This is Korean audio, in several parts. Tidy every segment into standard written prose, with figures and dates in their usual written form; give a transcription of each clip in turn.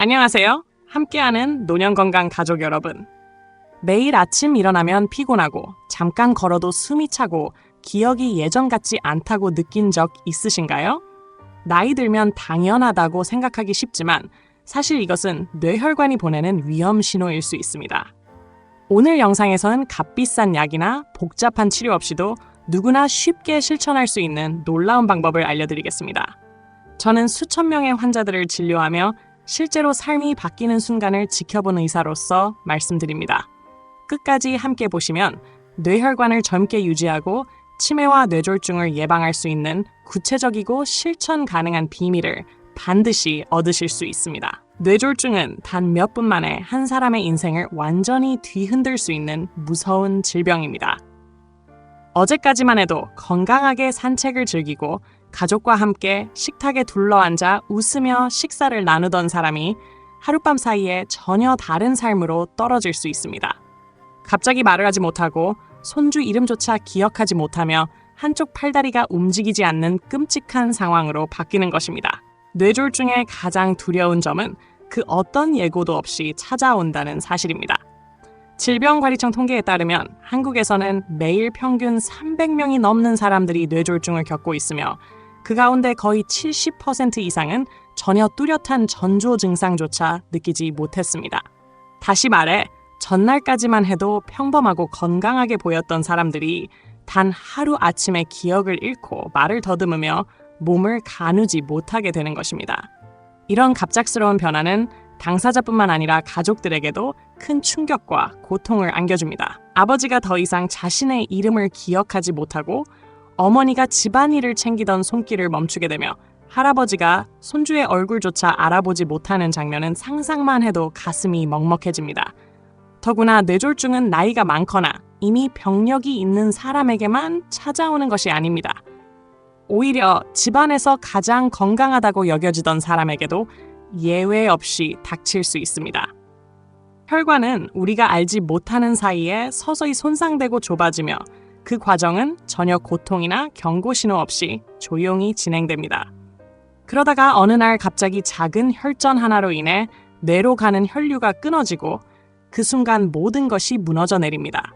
안녕하세요. 함께하는 노년건강 가족 여러분. 매일 아침 일어나면 피곤하고 잠깐 걸어도 숨이 차고 기억이 예전 같지 않다고 느낀 적 있으신가요? 나이 들면 당연하다고 생각하기 쉽지만 사실 이것은 뇌혈관이 보내는 위험 신호일 수 있습니다. 오늘 영상에서는 값비싼 약이나 복잡한 치료 없이도 누구나 쉽게 실천할 수 있는 놀라운 방법을 알려드리겠습니다. 저는 수천 명의 환자들을 진료하며 실제로 삶이 바뀌는 순간을 지켜본 의사로서 말씀드립니다. 끝까지 함께 보시면 뇌혈관을 젊게 유지하고 치매와 뇌졸중을 예방할 수 있는 구체적이고 실천 가능한 비밀을 반드시 얻으실 수 있습니다. 뇌졸중은 단 몇 분 만에 한 사람의 인생을 완전히 뒤흔들 수 있는 무서운 질병입니다. 어제까지만 해도 건강하게 산책을 즐기고 가족과 함께 식탁에 둘러앉아 웃으며 식사를 나누던 사람이 하룻밤 사이에 전혀 다른 삶으로 떨어질 수 있습니다. 갑자기 말을 하지 못하고 손주 이름조차 기억하지 못하며 한쪽 팔다리가 움직이지 않는 끔찍한 상황으로 바뀌는 것입니다. 뇌졸중의 가장 두려운 점은 그 어떤 예고도 없이 찾아온다는 사실입니다. 질병관리청 통계에 따르면 한국에서는 매일 평균 300명이 넘는 사람들이 뇌졸중을 겪고 있으며 그 가운데 거의 70% 이상은 전혀 뚜렷한 전조 증상조차 느끼지 못했습니다. 다시 말해 전날까지만 해도 평범하고 건강하게 보였던 사람들이 단 하루 아침에 기억을 잃고 말을 더듬으며 몸을 가누지 못하게 되는 것입니다. 이런 갑작스러운 변화는 당사자뿐만 아니라 가족들에게도 큰 충격과 고통을 안겨줍니다. 아버지가 더 이상 자신의 이름을 기억하지 못하고 어머니가 집안일을 챙기던 손길을 멈추게 되며 할아버지가 손주의 얼굴조차 알아보지 못하는 장면은 상상만 해도 가슴이 먹먹해집니다. 더구나 뇌졸중은 나이가 많거나 이미 병력이 있는 사람에게만 찾아오는 것이 아닙니다. 오히려 집안에서 가장 건강하다고 여겨지던 사람에게도 예외 없이 닥칠 수 있습니다. 혈관은 우리가 알지 못하는 사이에 서서히 손상되고 좁아지며 그 과정은 전혀 고통이나 경고 신호 없이 조용히 진행됩니다. 그러다가 어느 날 갑자기 작은 혈전 하나로 인해 뇌로 가는 혈류가 끊어지고 그 순간 모든 것이 무너져 내립니다.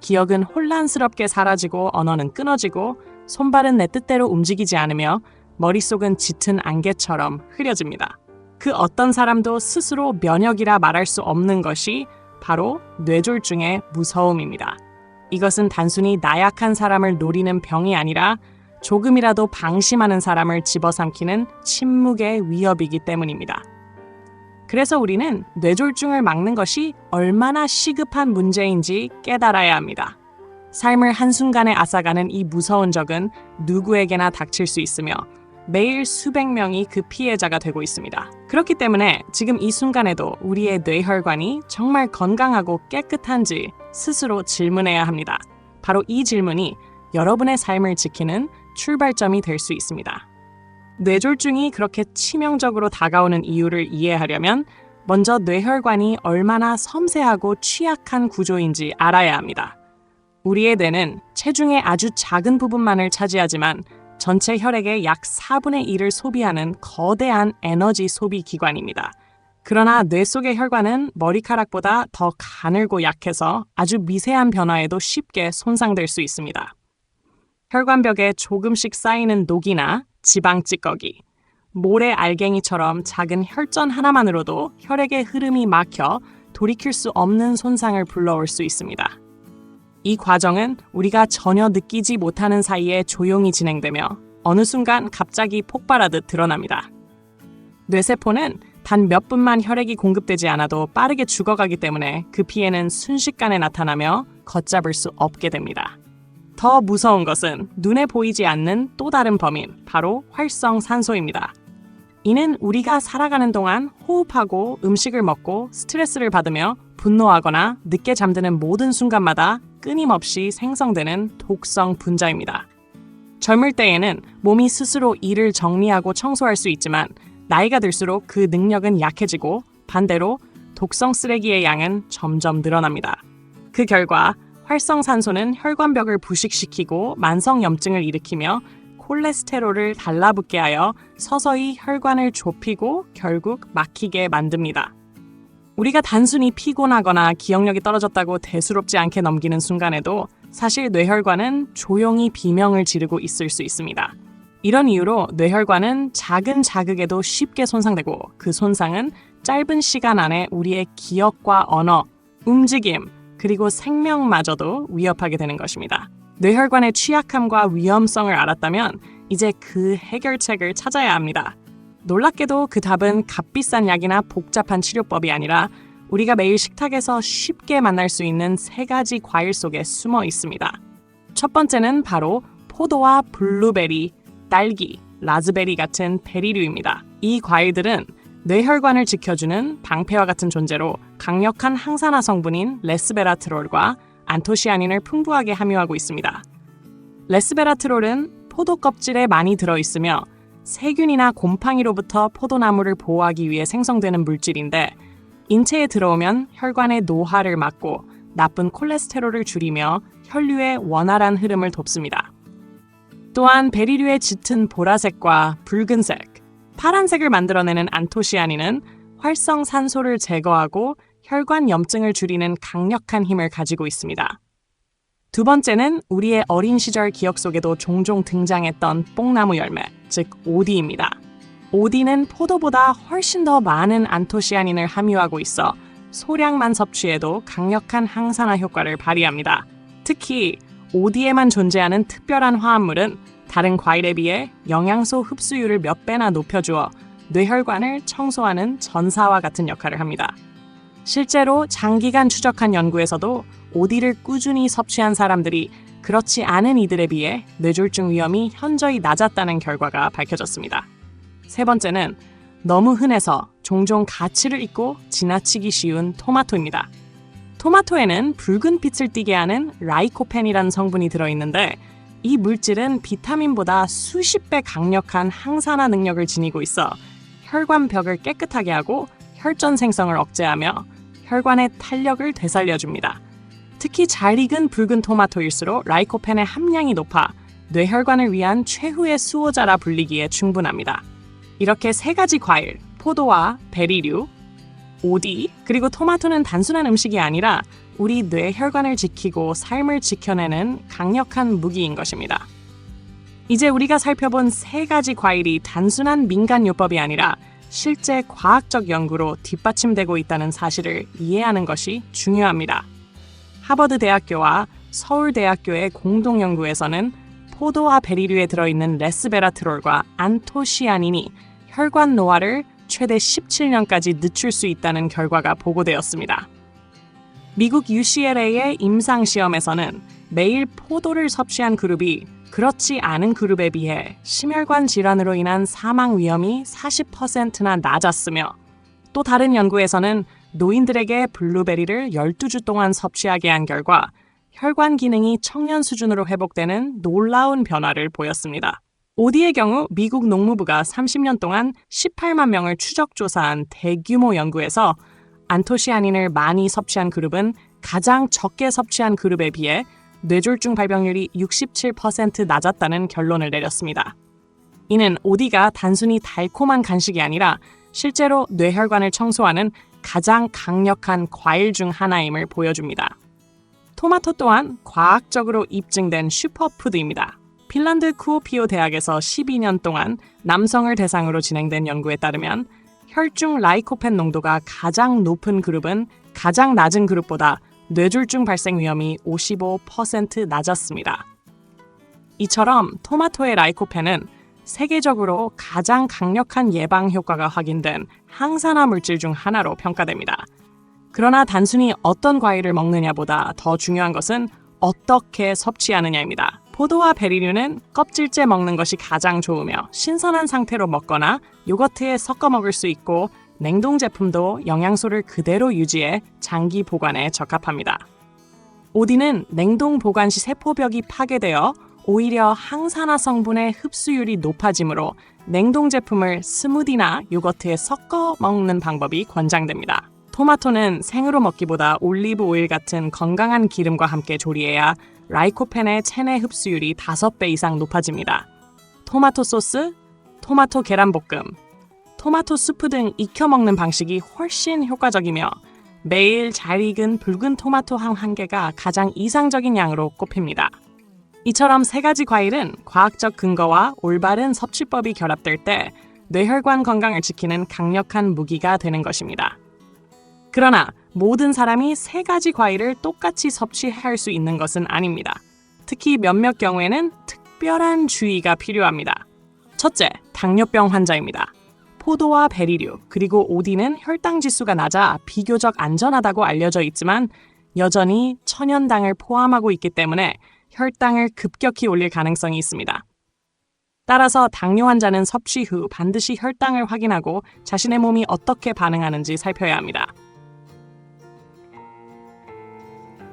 기억은 혼란스럽게 사라지고 언어는 끊어지고 손발은 내 뜻대로 움직이지 않으며 머릿속은 짙은 안개처럼 흐려집니다. 그 어떤 사람도 스스로 면역이라 말할 수 없는 것이 바로 뇌졸중의 무서움입니다. 이것은 단순히 나약한 사람을 노리는 병이 아니라 조금이라도 방심하는 사람을 집어삼키는 침묵의 위협이기 때문입니다. 그래서 우리는 뇌졸중을 막는 것이 얼마나 시급한 문제인지 깨달아야 합니다. 삶을 한순간에 앗아가는 이 무서운 적은 누구에게나 닥칠 수 있으며 매일 수백 명이 그 피해자가 되고 있습니다. 그렇기 때문에 지금 이 순간에도 우리의 뇌혈관이 정말 건강하고 깨끗한지 스스로 질문해야 합니다. 바로 이 질문이 여러분의 삶을 지키는 출발점이 될 수 있습니다. 뇌졸중이 그렇게 치명적으로 다가오는 이유를 이해하려면 먼저 뇌혈관이 얼마나 섬세하고 취약한 구조인지 알아야 합니다. 우리의 뇌는 체중의 아주 작은 부분만을 차지하지만 전체 혈액의 약 4분의 1을 소비하는 거대한 에너지 소비 기관입니다. 그러나 뇌 속의 혈관은 머리카락보다 더 가늘고 약해서 아주 미세한 변화에도 쉽게 손상될 수 있습니다. 혈관벽에 조금씩 쌓이는 녹이나 지방 찌꺼기, 모래 알갱이처럼 작은 혈전 하나만으로도 혈액의 흐름이 막혀 돌이킬 수 없는 손상을 불러올 수 있습니다. 이 과정은 우리가 전혀 느끼지 못하는 사이에 조용히 진행되며 어느 순간 갑자기 폭발하듯 드러납니다. 뇌세포는 단 몇 분만 혈액이 공급되지 않아도 빠르게 죽어가기 때문에 그 피해는 순식간에 나타나며 걷잡을 수 없게 됩니다. 더 무서운 것은 눈에 보이지 않는 또 다른 범인, 바로 활성산소입니다. 이는 우리가 살아가는 동안 호흡하고 음식을 먹고 스트레스를 받으며 분노하거나 늦게 잠드는 모든 순간마다 끊임없이 생성되는 독성 분자입니다. 젊을 때에는 몸이 스스로 일을 정리하고 청소할 수 있지만 나이가 들수록 그 능력은 약해지고 반대로 독성 쓰레기의 양은 점점 늘어납니다. 그 결과 활성산소는 혈관벽을 부식시키고 만성염증을 일으키며 콜레스테롤을 달라붙게 하여 서서히 혈관을 좁히고 결국 막히게 만듭니다. 우리가 단순히 피곤하거나 기억력이 떨어졌다고 대수롭지 않게 넘기는 순간에도 사실 뇌혈관은 조용히 비명을 지르고 있을 수 있습니다. 이런 이유로 뇌혈관은 작은 자극에도 쉽게 손상되고 그 손상은 짧은 시간 안에 우리의 기억과 언어, 움직임, 그리고 생명마저도 위협하게 되는 것입니다. 뇌혈관의 취약함과 위험성을 알았다면 이제 그 해결책을 찾아야 합니다. 놀랍게도 그 답은 값비싼 약이나 복잡한 치료법이 아니라 우리가 매일 식탁에서 쉽게 만날 수 있는 3가지 과일 속에 숨어 있습니다. 첫 번째는 바로 포도와 블루베리, 딸기, 라즈베리 같은 베리류입니다. 이 과일들은 뇌혈관을 지켜주는 방패와 같은 존재로 강력한 항산화 성분인 레스베라트롤과 안토시아닌을 풍부하게 함유하고 있습니다. 레스베라트롤은 포도 껍질에 많이 들어있으며 세균이나 곰팡이로부터 포도나무를 보호하기 위해 생성되는 물질인데 인체에 들어오면 혈관의 노화를 막고 나쁜 콜레스테롤을 줄이며 혈류의 원활한 흐름을 돕습니다. 또한 베리류의 짙은 보라색과 붉은색, 파란색을 만들어내는 안토시아닌은 활성산소를 제거하고 혈관 염증을 줄이는 강력한 힘을 가지고 있습니다. 두 번째는 우리의 어린 시절 기억 속에도 종종 등장했던 뽕나무 열매, 즉 오디입니다. 오디는 포도보다 훨씬 더 많은 안토시아닌을 함유하고 있어 소량만 섭취해도 강력한 항산화 효과를 발휘합니다. 특히 오디에만 존재하는 특별한 화합물은 다른 과일에 비해 영양소 흡수율을 몇 배나 높여주어 뇌혈관을 청소하는 전사와 같은 역할을 합니다. 실제로 장기간 추적한 연구에서도 오디를 꾸준히 섭취한 사람들이 그렇지 않은 이들에 비해 뇌졸중 위험이 현저히 낮았다는 결과가 밝혀졌습니다. 세 번째는 너무 흔해서 종종 가치를 잊고 지나치기 쉬운 토마토입니다. 토마토에는 붉은 빛을 띠게 하는 라이코펜이라는 성분이 들어있는데 이 물질은 비타민보다 수십 배 강력한 항산화 능력을 지니고 있어 혈관벽을 깨끗하게 하고 혈전 생성을 억제하며 혈관의 탄력을 되살려줍니다. 특히 잘 익은 붉은 토마토일수록 라이코펜의 함량이 높아 뇌혈관을 위한 최후의 수호자라 불리기에 충분합니다. 이렇게 3가지 과일, 포도와 베리류, 오디, 그리고 토마토는 단순한 음식이 아니라 우리 뇌혈관을 지키고 삶을 지켜내는 강력한 무기인 것입니다. 이제 우리가 살펴본 3가지 과일이 단순한 민간요법이 아니라 실제 과학적 연구로 뒷받침되고 있다는 사실을 이해하는 것이 중요합니다. 하버드 대학교와 서울대학교의 공동 연구에서는 포도와 베리류에 들어있는 레스베라트롤과 안토시아닌이 혈관 노화를 최대 17년까지 늦출 수 있다는 결과가 보고되었습니다. 미국 UCLA의 임상시험에서는 매일 포도를 섭취한 그룹이 그렇지 않은 그룹에 비해 심혈관 질환으로 인한 사망 위험이 40%나 낮았으며 또 다른 연구에서는 노인들에게 블루베리를 12주 동안 섭취하게 한 결과 혈관 기능이 청년 수준으로 회복되는 놀라운 변화를 보였습니다. 오디의 경우 미국 농무부가 30년 동안 18만 명을 추적 조사한 대규모 연구에서 안토시아닌을 많이 섭취한 그룹은 가장 적게 섭취한 그룹에 비해 뇌졸중 발병률이 67% 낮았다는 결론을 내렸습니다. 이는 오디가 단순히 달콤한 간식이 아니라 실제로 뇌혈관을 청소하는 가장 강력한 과일 중 하나임을 보여줍니다. 토마토 또한 과학적으로 입증된 슈퍼푸드입니다. 핀란드 쿠오피오 대학에서 12년 동안 남성을 대상으로 진행된 연구에 따르면 혈중 라이코펜 농도가 가장 높은 그룹은 가장 낮은 그룹보다 뇌졸중 발생 위험이 55% 낮았습니다. 이처럼 토마토의 라이코펜은 세계적으로 가장 강력한 예방 효과가 확인된 항산화 물질 중 하나로 평가됩니다. 그러나 단순히 어떤 과일을 먹느냐보다 더 중요한 것은 어떻게 섭취하느냐입니다. 포도와 베리류는 껍질째 먹는 것이 가장 좋으며 신선한 상태로 먹거나 요거트에 섞어 먹을 수 있고 냉동 제품도 영양소를 그대로 유지해 장기 보관에 적합합니다. 오디는 냉동 보관 시 세포벽이 파괴되어 오히려 항산화 성분의 흡수율이 높아지므로 냉동 제품을 스무디나 요거트에 섞어 먹는 방법이 권장됩니다. 토마토는 생으로 먹기보다 올리브 오일 같은 건강한 기름과 함께 조리해야 라이코펜의 체내 흡수율이 5배 이상 높아집니다. 토마토 소스, 토마토 계란볶음, 토마토 수프 등 익혀 먹는 방식이 훨씬 효과적이며 매일 잘 익은 붉은 토마토 한 개가 가장 이상적인 양으로 꼽힙니다. 이처럼 세 가지 과일은 과학적 근거와 올바른 섭취법이 결합될 때 뇌혈관 건강을 지키는 강력한 무기가 되는 것입니다. 그러나 모든 사람이 세 가지 과일을 똑같이 섭취할 수 있는 것은 아닙니다. 특히 몇몇 경우에는 특별한 주의가 필요합니다. 첫째, 당뇨병 환자입니다. 포도와 베리류, 그리고 오디는 혈당 지수가 낮아 비교적 안전하다고 알려져 있지만 여전히 천연당을 포함하고 있기 때문에 혈당을 급격히 올릴 가능성이 있습니다. 따라서 당뇨 환자는 섭취 후 반드시 혈당을 확인하고 자신의 몸이 어떻게 반응하는지 살펴야 합니다.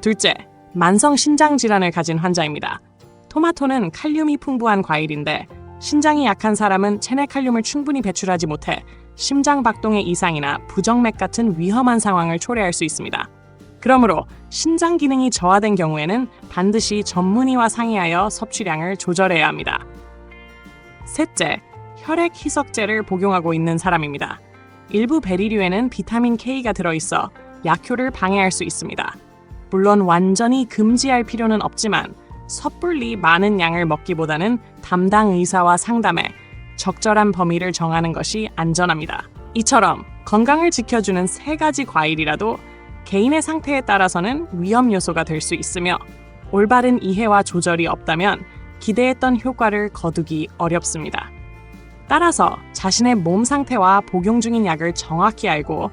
둘째, 만성 신장 질환을 가진 환자입니다. 토마토는 칼륨이 풍부한 과일인데 신장이 약한 사람은 체내 칼륨을 충분히 배출하지 못해 심장 박동의 이상이나 부정맥 같은 위험한 상황을 초래할 수 있습니다. 그러므로 신장 기능이 저하된 경우에는 반드시 전문의와 상의하여 섭취량을 조절해야 합니다. 셋째, 혈액 희석제를 복용하고 있는 사람입니다. 일부 베리류에는 비타민 K가 들어있어 약효를 방해할 수 있습니다. 물론 완전히 금지할 필요는 없지만 섣불리 많은 양을 먹기보다는 담당 의사와 상담해 적절한 범위를 정하는 것이 안전합니다. 이처럼 건강을 지켜주는 세 가지 과일이라도 개인의 상태에 따라서는 위험 요소가 될 수 있으며 올바른 이해와 조절이 없다면 기대했던 효과를 거두기 어렵습니다. 따라서 자신의 몸 상태와 복용 중인 약을 정확히 알고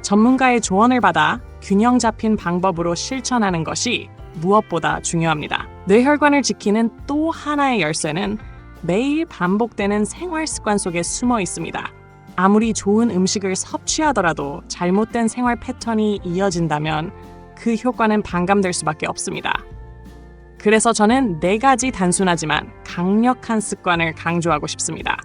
전문가의 조언을 받아 균형 잡힌 방법으로 실천하는 것이 무엇보다 중요합니다. 뇌혈관을 지키는 또 하나의 열쇠는 매일 반복되는 생활 습관 속에 숨어 있습니다. 아무리 좋은 음식을 섭취하더라도 잘못된 생활 패턴이 이어진다면 그 효과는 반감될 수밖에 없습니다. 그래서 저는 4가지 단순하지만 강력한 습관을 강조하고 싶습니다.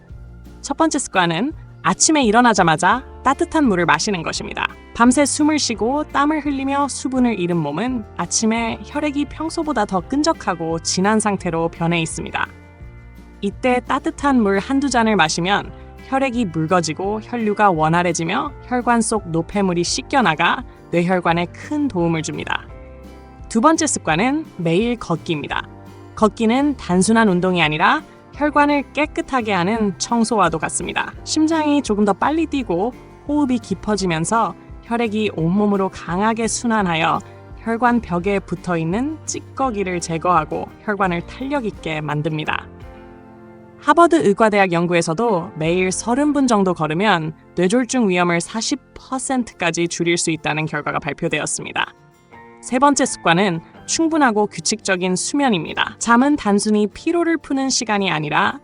첫 번째 습관은 아침에 일어나자마자 따뜻한 물을 마시는 것입니다. 밤새 숨을 쉬고 땀을 흘리며 수분을 잃은 몸은 아침에 혈액이 평소보다 더 끈적하고 진한 상태로 변해 있습니다. 이때 따뜻한 물 한두 잔을 마시면 혈액이 묽어지고 혈류가 원활해지며 혈관 속 노폐물이 씻겨나가 뇌혈관에 큰 도움을 줍니다. 두 번째 습관은 매일 걷기입니다. 걷기는 단순한 운동이 아니라 혈관을 깨끗하게 하는 청소와도 같습니다. 심장이 조금 더 빨리 뛰고 호흡이 깊어지면서 혈액이 온몸으로 강하게 순환하여 혈관 벽에 붙어있는 찌꺼기를 제거하고 혈관을 탄력 있게 만듭니다. 하버드 의과대학 연구에서도 매일 30분 정도 걸으면 뇌졸중 위험을 40%까지 줄일 수 있다는 결과가 발표되었습니다. 세 번째 습관은 충분하고 규칙적인 수면입니다. 잠은 단순히 피로를 푸는 시간이 아니라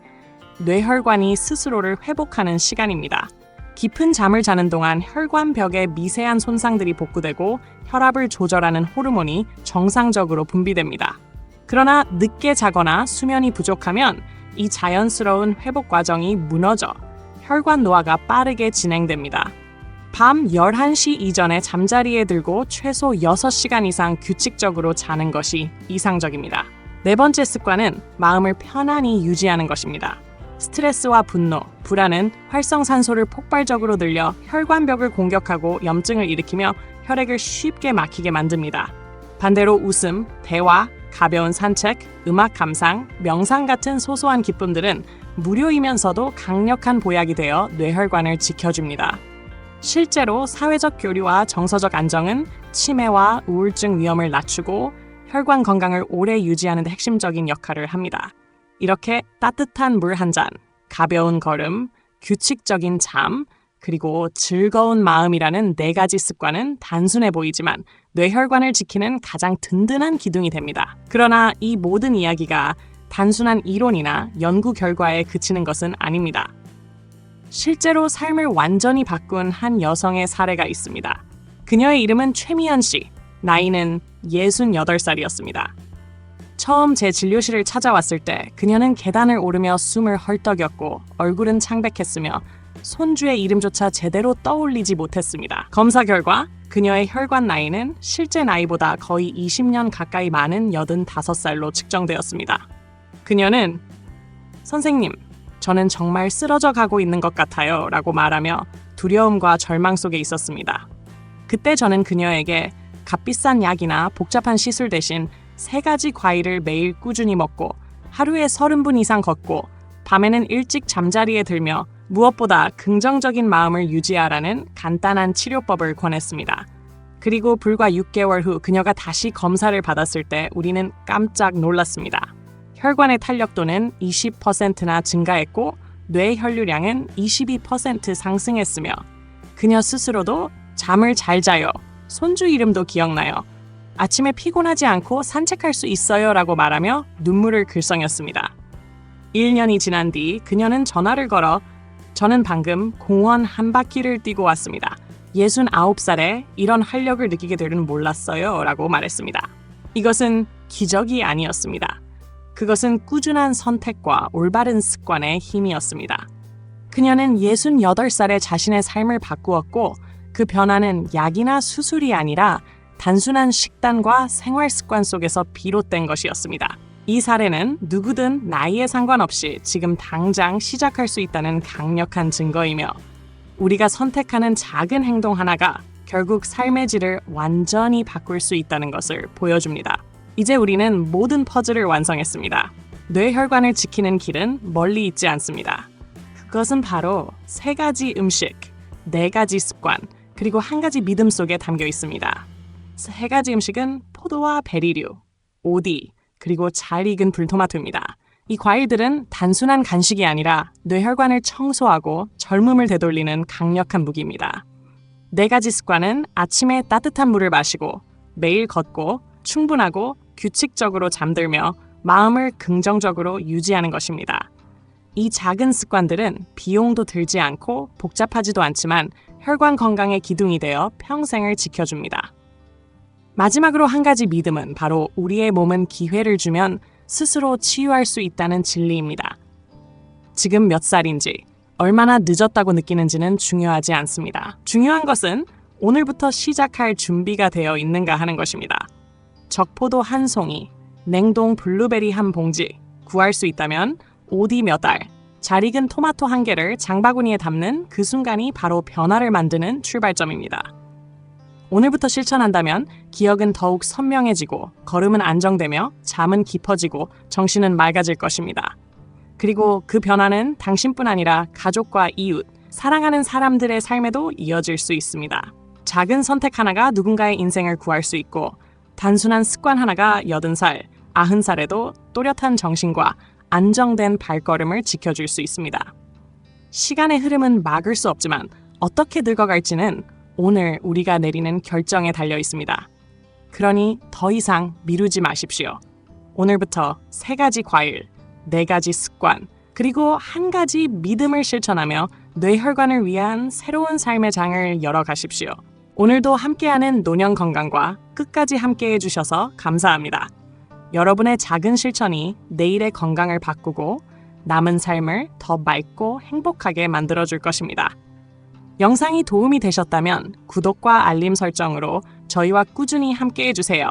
뇌혈관이 스스로를 회복하는 시간입니다. 깊은 잠을 자는 동안 혈관벽에 미세한 손상들이 복구되고 혈압을 조절하는 호르몬이 정상적으로 분비됩니다. 그러나 늦게 자거나 수면이 부족하면 이 자연스러운 회복 과정이 무너져 혈관 노화가 빠르게 진행됩니다. 밤 11시 이전에 잠자리에 들고 최소 6시간 이상 규칙적으로 자는 것이 이상적입니다. 네 번째 습관은 마음을 편안히 유지하는 것입니다. 스트레스와 분노, 불안은 활성산소를 폭발적으로 늘려 혈관벽을 공격하고 염증을 일으키며 혈액을 쉽게 막히게 만듭니다. 반대로 웃음, 대화, 가벼운 산책, 음악 감상, 명상 같은 소소한 기쁨들은 무료이면서도 강력한 보약이 되어 뇌혈관을 지켜줍니다. 실제로 사회적 교류와 정서적 안정은 치매와 우울증 위험을 낮추고 혈관 건강을 오래 유지하는 데 핵심적인 역할을 합니다. 이렇게 따뜻한 물 한 잔, 가벼운 걸음, 규칙적인 잠, 그리고 즐거운 마음이라는 4가지 습관은 단순해 보이지만 뇌혈관을 지키는 가장 든든한 기둥이 됩니다. 그러나 이 모든 이야기가 단순한 이론이나 연구 결과에 그치는 것은 아닙니다. 실제로 삶을 완전히 바꾼 한 여성의 사례가 있습니다. 그녀의 이름은 최미연 씨, 나이는 68살이었습니다. 처음 제 진료실을 찾아왔을 때 그녀는 계단을 오르며 숨을 헐떡였고 얼굴은 창백했으며 손주의 이름조차 제대로 떠올리지 못했습니다. 검사 결과 그녀의 혈관 나이는 실제 나이보다 거의 20년 가까이 많은 85살로 측정되었습니다. 그녀는 "선생님, 저는 정말 쓰러져 가고 있는 것 같아요 라고 말하며 두려움과 절망 속에 있었습니다. 그때 저는 그녀에게 값비싼 약이나 복잡한 시술 대신 3가지 과일을 매일 꾸준히 먹고 하루에 30분 이상 걷고 밤에는 일찍 잠자리에 들며 무엇보다 긍정적인 마음을 유지하라는 간단한 치료법을 권했습니다. 그리고 불과 6개월 후 그녀가 다시 검사를 받았을 때 우리는 깜짝 놀랐습니다. 혈관의 탄력도는 20%나 증가했고 뇌 혈류량은 22% 상승했으며 그녀 스스로도 잠을 잘 자요. 손주 이름도 기억나요. 아침에 피곤하지 않고 산책할 수 있어요 라고 말하며 눈물을 글썽였습니다. 1년이 지난 뒤 그녀는 전화를 걸어 저는 방금 공원 한 바퀴를 뛰고 왔습니다. 69살에 이런 활력을 느끼게 될 줄 몰랐어요 라고 말했습니다. 이것은 기적이 아니었습니다. 그것은 꾸준한 선택과 올바른 습관의 힘이었습니다. 그녀는 68살에 자신의 삶을 바꾸었고 그 변화는 약이나 수술이 아니라 단순한 식단과 생활 습관 속에서 비롯된 것이었습니다. 이 사례는 누구든 나이에 상관없이 지금 당장 시작할 수 있다는 강력한 증거이며 우리가 선택하는 작은 행동 하나가 결국 삶의 질을 완전히 바꿀 수 있다는 것을 보여줍니다. 이제 우리는 모든 퍼즐을 완성했습니다. 뇌혈관을 지키는 길은 멀리 있지 않습니다. 그것은 바로 3가지 음식, 4가지 습관, 그리고 1가지 믿음 속에 담겨 있습니다. 3가지 음식은 포도와 베리류, 오디, 그리고 잘 익은 불토마토입니다. 이 과일들은 단순한 간식이 아니라 뇌혈관을 청소하고 젊음을 되돌리는 강력한 무기입니다. 4가지 습관은 아침에 따뜻한 물을 마시고 매일 걷고 충분하고 규칙적으로 잠들며 마음을 긍정적으로 유지하는 것입니다. 이 작은 습관들은 비용도 들지 않고 복잡하지도 않지만 혈관 건강의 기둥이 되어 평생을 지켜줍니다. 마지막으로 1가지 믿음은 바로 우리의 몸은 기회를 주면 스스로 치유할 수 있다는 진리입니다. 지금 몇 살인지, 얼마나 늦었다고 느끼는지는 중요하지 않습니다. 중요한 것은 오늘부터 시작할 준비가 되어 있는가 하는 것입니다. 적포도 1송이, 냉동 블루베리 1봉지, 구할 수 있다면 오디 몇 알, 잘 익은 토마토 1개를 장바구니에 담는 그 순간이 바로 변화를 만드는 출발점입니다. 오늘부터 실천한다면 기억은 더욱 선명해지고 걸음은 안정되며 잠은 깊어지고 정신은 맑아질 것입니다. 그리고 그 변화는 당신뿐 아니라 가족과 이웃, 사랑하는 사람들의 삶에도 이어질 수 있습니다. 작은 선택 하나가 누군가의 인생을 구할 수 있고 단순한 습관 하나가 80살, 90살에도 또렷한 정신과 안정된 발걸음을 지켜줄 수 있습니다. 시간의 흐름은 막을 수 없지만 어떻게 늙어갈지는 오늘 우리가 내리는 결정에 달려 있습니다. 그러니 더 이상 미루지 마십시오. 오늘부터 3가지 과일, 4가지 습관, 그리고 1가지 믿음을 실천하며 뇌혈관을 위한 새로운 삶의 장을 열어가십시오. 오늘도 함께하는 노년 건강과 끝까지 함께해 주셔서 감사합니다. 여러분의 작은 실천이 내일의 건강을 바꾸고 남은 삶을 더 맑고 행복하게 만들어줄 것입니다. 영상이 도움이 되셨다면 구독과 알림 설정으로 저희와 꾸준히 함께해 주세요.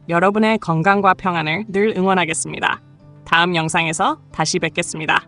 여러분의 건강과 평안을 늘 응원하겠습니다. 다음 영상에서 다시 뵙겠습니다.